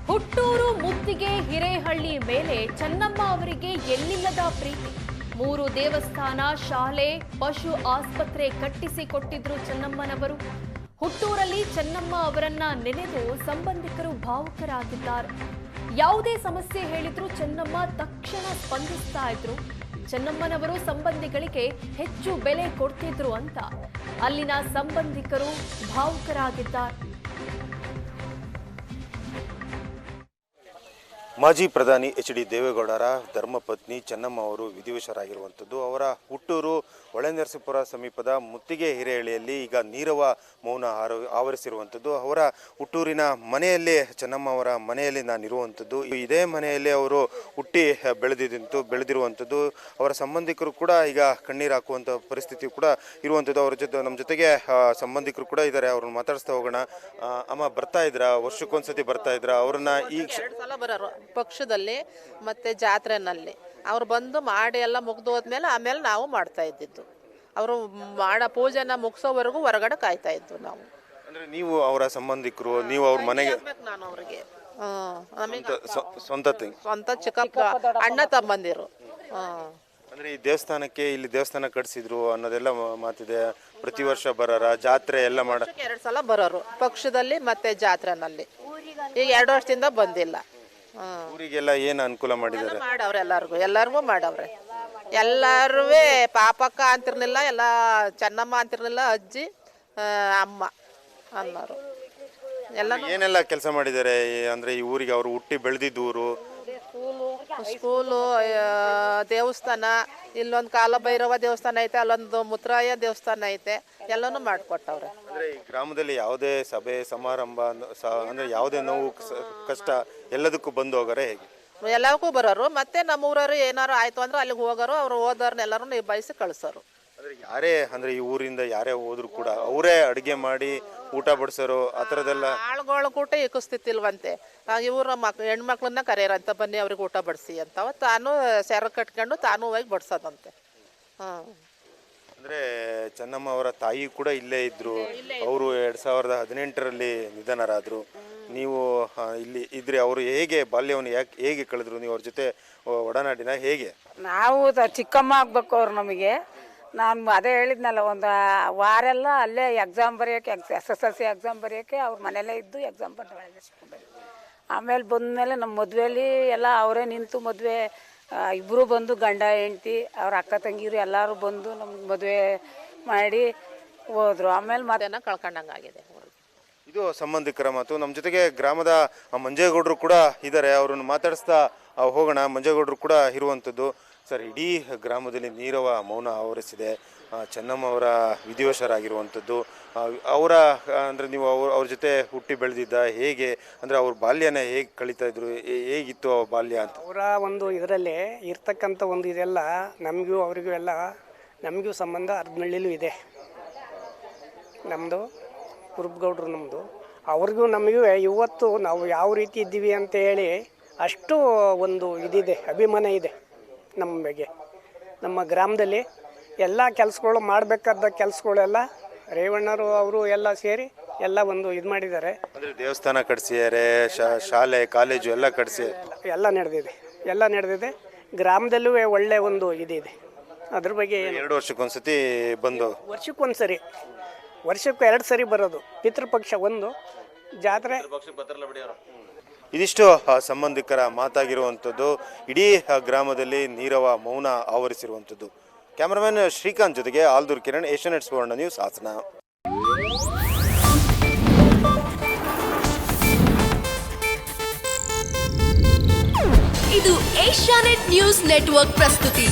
ಹುಟ್ಟೂರು ಮುತ್ತಿಗೆ ಹಿರೇಹಳ್ಳಿ ಮೇಲೆ ಚೆನ್ನಮ್ಮ ಅವರಿಗೆ ಎಲ್ಲಿಲ್ಲದ ಪ್ರೀತಿ. 3 ದೇವಸ್ಥಾನ, ಶಾಲೆ, ಪಶು ಆಸ್ಪತ್ರೆ ಕಟ್ಟಿಸಿಕೊಟ್ಟಿದ್ರು ಚೆನ್ನಮ್ಮನವರು. ಹುಟ್ಟೂರಲ್ಲಿ ಚೆನ್ನಮ್ಮ ಅವರನ್ನ ನೆನೆದು ಸಂಬಂಧಿಕರು ಭಾವುಕರಾಗಿದ್ದಾರೆ. ಯಾವುದೇ ಸಮಸ್ಯೆ ಹೇಳಿದ್ರು ಚೆನ್ನಮ್ಮ ತಕ್ಷಣ ಸ್ಪಂದಿಸ್ತಾ ಇದ್ರು. ಚೆನ್ನಮ್ಮನವರು ಸಂಬಂಧಿಗಳಿಗೆ ಹೆಚ್ಚು ಬೆಲೆ ಕೊಡ್ತಿದ್ರು ಅಂತ ಅಲ್ಲಿನ ಸಂಬಂಧಿಕರು ಭಾವುಕರಾಗಿದ್ದಾರೆ. ಮಾಜಿ ಪ್ರಧಾನಿ ಎಚ್.ಡಿ. ದೇವೇಗೌಡರ ಧರ್ಮಪತ್ನಿ ಚೆನ್ನಮ್ಮ ಅವರು ವಿಧಿವಶರಾಗಿರುವಂಥದ್ದು. ಅವರ ಹುಟ್ಟೂರು ಹೊಳೆನರಸೀಪುರ ಸಮೀಪದ ಮುತ್ತಿಗೆ ಹಿರೇಹಳ್ಳಿಯಲ್ಲಿ ಈಗ ನೀರವ ಮೌನ ಆವರಿಸಿರುವಂಥದ್ದು. ಅವರ ಹುಟ್ಟೂರಿನ ಮನೆಯಲ್ಲಿ ಚೆನ್ನಮ್ಮ ಅವರ ಮನೆಯಲ್ಲಿ ನಾನಿರುವಂಥದ್ದು. ಇದೇ ಮನೆಯಲ್ಲಿ ಅವರು ಹುಟ್ಟಿ ಬೆಳೆದಿರುವಂಥದ್ದು. ಅವರ ಸಂಬಂಧಿಕರು ಕೂಡ ಈಗ ಕಣ್ಣೀರು ಹಾಕುವಂಥ ಪರಿಸ್ಥಿತಿ ಕೂಡ ಇರುವಂಥದ್ದು. ಅವ್ರ ಜೊತೆ ನಮ್ಮ ಜೊತೆಗೆ ಸಂಬಂಧಿಕರು ಕೂಡ ಇದ್ದಾರೆ. ಅವ್ರನ್ನ ಮಾತಾಡಿಸ್ತಾ ಹೋಗೋಣ. ಅಮ್ಮ ಬರ್ತಾ ಇದ್ರ, ವರ್ಷಕ್ಕೊಂದ್ಸತಿ ಬರ್ತಾ ಇದ್ರ? ಅವ್ರನ್ನ ಈಗ 2 ಸಲ ಬರೋರು ಪಕ್ಷದಲ್ಲಿ ಮತ್ತೆ ಜಾತ್ರೆನಲ್ಲಿ. ಅವ್ರು ಬಂದು ಮಾಡಿ ಎಲ್ಲ ಮುಗ್ದು ಹೋದ್ಮೇಲೆ ಆಮೇಲೆ ನಾವು ಮಾಡ್ತಾ ಇದ್ದಿದ್ದು. ಅವರು ಪೂಜೆನ ಮುಗಿಸೋವರೆಗೂ ಹೊರಗಡೆ ಕಾಯ್ತಾ ಇದ್ವು ನಾವು. ಅಂದ್ರೆ ನೀವು ಅವರ ಸಂಬಂಧಿಕರು, ನೀವು ಅವ್ರ ಮನೆಗೆ? ನಾನು ಅವ್ರಿಗೆ ಸ್ವಂತ ಚಿಕ್ಕಪ್ಪ ಅಣ್ಣ ತಮ್ಮಂದಿರು. ಅಂದ್ರೆ ಈ ದೇವಸ್ಥಾನಕ್ಕೆ ಇಲ್ಲಿ ದೇವಸ್ಥಾನ ಕಟ್ಸಿದ್ರು ಅನ್ನೋದೆಲ್ಲ ಮಾತಿದೆ. ಪ್ರತಿ ವರ್ಷ ಬರೋರ ಜಾತ್ರೆ ಎಲ್ಲ 2 ಸಲ ಬರೋರು ಪಕ್ಷದಲ್ಲಿ ಮತ್ತೆ ಜಾತ್ರೆನಲ್ಲಿ. ಈಗ 2 ವರ್ಷದಿಂದ ಬಂದಿಲ್ಲ. ಊರಿಗೆಲ್ಲ ಏನು ಅನುಕೂಲ ಮಾಡಿದ್ದಾರೆ? ಮಾಡವ್ರೆ, ಎಲ್ಲರಿಗೂ ಮಾಡವ್ರೆ. ಎಲ್ಲರೂ ಪಾಪಕ್ಕ ಅಂತಿರ್ಲಿಲ್ಲ, ಎಲ್ಲ ಚೆನ್ನಮ್ಮ ಅಂತಿರ್ಲಿಲ್ಲ, ಅಜ್ಜಿ ಅಮ್ಮ ಅನ್ನೋರು ಎಲ್ಲ. ಏನೆಲ್ಲ ಕೆಲಸ ಮಾಡಿದ್ದಾರೆ ಅಂದ್ರೆ ಈ ಊರಿಗೆ? ಅವರು ಹುಟ್ಟಿ ಬೆಳೆದಿದ್ದ ಊರು, ಸ್ಕೂಲು, ದೇವಸ್ಥಾನ, ಇಲ್ಲೊಂದು ಕಾಲಭೈರವ ದೇವಸ್ಥಾನ ಐತೆ, ಅಲ್ಲೊಂದು ಮುತ್ತರಾಯ ದೇವಸ್ಥಾನ ಐತೆ, ಎಲ್ಲನೂ ಮಾಡಿಕೊಟ್ಟವ್ರೆ. ಅಂದ್ರೆ ಈ ಗ್ರಾಮದಲ್ಲಿ ಯಾವುದೇ ಸಭೆ ಸಮಾರಂಭ ಅಂದ್ರೆ ಯಾವುದೇ ನೋವು ಕಷ್ಟ ಎಲ್ಲದಕ್ಕೂ ಬಂದು ಹೋಗಾರೆ ಹೇಗೆ? ಎಲ್ಲಕ್ಕೂ ಬರೋರು. ಮತ್ತೆ ನಮ್ಮ ಊರವರು ಏನಾರು ಆಯ್ತು ಅಂದ್ರೆ ಅಲ್ಲಿಗೆ ಹೋಗೋರು. ಅವ್ರು ಹೋದವ್ರನ್ನೆಲ್ಲರೂ ನಿಭಾಯಿಸಿ ಕಳಿಸೋರು. ಅಂದ್ರೆ ಯಾರೇ ಅಂದ್ರೆ ಈ ಊರಿಂದ ಯಾರೇ ಹೋದ್ರು ಕೂಡ ಅವರೇ ಅಡುಗೆ ಮಾಡಿ ಊಟ ಬಡಿಸೋರು, ಆ ಥರದ್ದೆಲ್ಲ? ಆಳುಗಳ ಊಟ ಇಕ್ಕಿಸ್ತಿತ್ತಿಲ್ವಂತೆ. ಇವ್ರ ಹೆಣ್ಮಕ್ಳನ್ನ ಕರೆಯರಂತ, ಬನ್ನಿ ಅವ್ರಿಗೆ ಊಟ ಬಡಿಸಿ ಅಂತ. ತಾನು ಸೆರ ಕಟ್ಕೊಂಡು ತಾನು ಹೋಗಿ ಬಡಿಸೋದಂತೆ. ಅಂದ್ರೆ ಚೆನ್ನಮ್ಮ ಅವರ ತಾಯಿ ಕೂಡ ಇಲ್ಲೇ ಇದ್ರು. ಅವರು 2018ರಲ್ಲಿ ನಿಧನರಾದ್ರು. ನೀವು ಇಲ್ಲಿ ಇದ್ರಿ. ಅವರು ಹೇಗೆ ಬಾಲ್ಯವನ್ನು ಹೇಗೆ ಕಳೆದ್ರು? ನೀವು ಅವ್ರ ಜೊತೆ ಒಡನಾಡಿನ ಹೇಗೆ? ನಾವು ಚಿಕ್ಕಮ್ಮ ಆಗ್ಬೇಕು ಅವ್ರು ನಮಗೆ. ನಾನು ಅದೇ ಹೇಳಿದ್ನಲ್ಲ, ಒಂದು ವಾರೆಲ್ಲ ಅಲ್ಲೇ ಎಕ್ಸಾಮ್ ಬರೆಯೋಕ್ಕೆ, SSLC ಎಕ್ಸಾಮ್ ಬರೆಯೋಕ್ಕೆ ಅವ್ರ ಮನೆಯಲ್ಲೇ ಇದ್ದು ಎಕ್ಸಾಮ್ ಬರೆದು ಆಮೇಲೆ ಬಂದಮೇಲೆ ನಮ್ಮ ಮದುವೆಯಲ್ಲಿ ಎಲ್ಲ ಅವರೇ ನಿಂತು ಮದುವೆ. ಇಬ್ಬರು ಬಂದು ಗಂಡ ಹೆಂಡ್ತಿ, ಅವ್ರ ಅಕ್ಕ ತಂಗಿರು ಎಲ್ಲರೂ ಬಂದು ನಮ್ಗೆ ಮದುವೆ ಮಾಡಿ ಹೋದ್ರು. ಆಮೇಲೆ ಮತ್ತೇನ ಕಳ್ಕೊಂಡಂಗಾಗಿದೆ. ಇದು ಸಂಬಂಧಿಕರ ಮಾತು. ನಮ್ಮ ಜೊತೆಗೆ ಗ್ರಾಮದ ಮಂಜೇಗೌಡರು ಕೂಡ ಇದ್ದಾರೆ. ಅವ್ರನ್ನ ಮಾತಾಡಿಸ್ತಾ ಹೋಗೋಣ. ಮಂಜೇಗೌಡರು ಕೂಡ ಇರುವಂಥದ್ದು. ಸರ್, ಇಡೀ ಗ್ರಾಮದಲ್ಲಿ ನೀರವ ಮೌನ ಆವರಿಸಿದೆ. ಚೆನ್ನಮ್ಮ ಅವರ ವಿಧಿವಶರಾಗಿರುವಂಥದ್ದು. ಅವರ ಅಂದರೆ ನೀವು ಅವ್ರ ಜೊತೆ ಹುಟ್ಟಿ ಬೆಳೆದಿದ್ದ ಹೇಗೆ, ಅಂದರೆ ಅವ್ರ ಬಾಲ್ಯನ ಹೇಗೆ ಕಳೀತಾ ಇದ್ರು, ಹೇಗಿತ್ತು ಆ ಬಾಲ್ಯ ಅಂತ? ಅವರ ಒಂದು ಇದರಲ್ಲಿ ಇರ್ತಕ್ಕಂಥ ಒಂದು ಇದೆಲ್ಲ ನಮಗೂ ಅವರಿಗೂ ಎಲ್ಲ ನಮಗೂ ಸಂಬಂಧ ಅರ್ಧನಳ್ಳಿಲೂ ಇದೆ. ನಮ್ಮದು ಕುರುಬಗೌಡರು, ನಮ್ಮದು ಅವ್ರಿಗೂ ನಮಗೂ ಇವತ್ತು ನಾವು ಯಾವ ರೀತಿ ಇದ್ದೀವಿ ಅಂತ ಹೇಳಿ ಅಷ್ಟು ಒಂದು ಇದಿದೆ, ಅಭಿಮಾನ ಇದೆ ನಮ್ಮ ಬಗ್ಗೆ. ನಮ್ಮ ಗ್ರಾಮದಲ್ಲಿ ಎಲ್ಲ ಕೆಲಸಗಳು ಮಾಡಬೇಕಾದ ಕೆಲಸಗಳೆಲ್ಲ ರೇವಣ್ಣರು ಅವರು ಎಲ್ಲ ಸೇರಿ ಎಲ್ಲ ಒಂದು ಇದು ಮಾಡಿದ್ದಾರೆ. ಅಂದರೆ ದೇವಸ್ಥಾನ ಕಟ್ಸಿದ್ದಾರೆ, ಶಾಲೆ ಕಾಲೇಜು ಎಲ್ಲ ಕಟ್ಸಿ ಎಲ್ಲ ನಡೆದಿದೆ. ಗ್ರಾಮದಲ್ಲೂ ಒಳ್ಳೆ ಒಂದು ಇದಿದೆ. ಅದ್ರ ಬಗ್ಗೆ 2 ವರ್ಷಕ್ಕೊಂದ್ಸತಿ ಬಂದು, ವರ್ಷಕ್ಕೆ 2 ಸರಿ ಬರೋದು. ಪಿತೃಪಕ್ಷ ಒಂದು, ಜಾತ್ರೆ. ಇದಿಷ್ಟು ಸಂಬಂಧಿಕರ ಮಾತಾಗಿರುವಂಥದ್ದು. ಇಡೀ ಗ್ರಾಮದಲ್ಲಿ ನೀರವ ಮೌನ ಆವರಿಸಿರುವಂಥದ್ದು. ಕ್ಯಾಮರಾಮನ್ ಶ್ರೀಕಾಂತ್ ಜೊತೆಗೆ ಆಲ್ದೂರ್ ಕಿರಣ್, ಏಷ್ಯಾನೆಟ್ ಸುವರ್ಣ ನ್ಯೂಸ್, ಹಾಸನ. ಇದು ಏಷ್ಯಾನೆಟ್ ನ್ಯೂಸ್ ನೆಟ್ವರ್ಕ್ ಪ್ರಸ್ತುತಿ.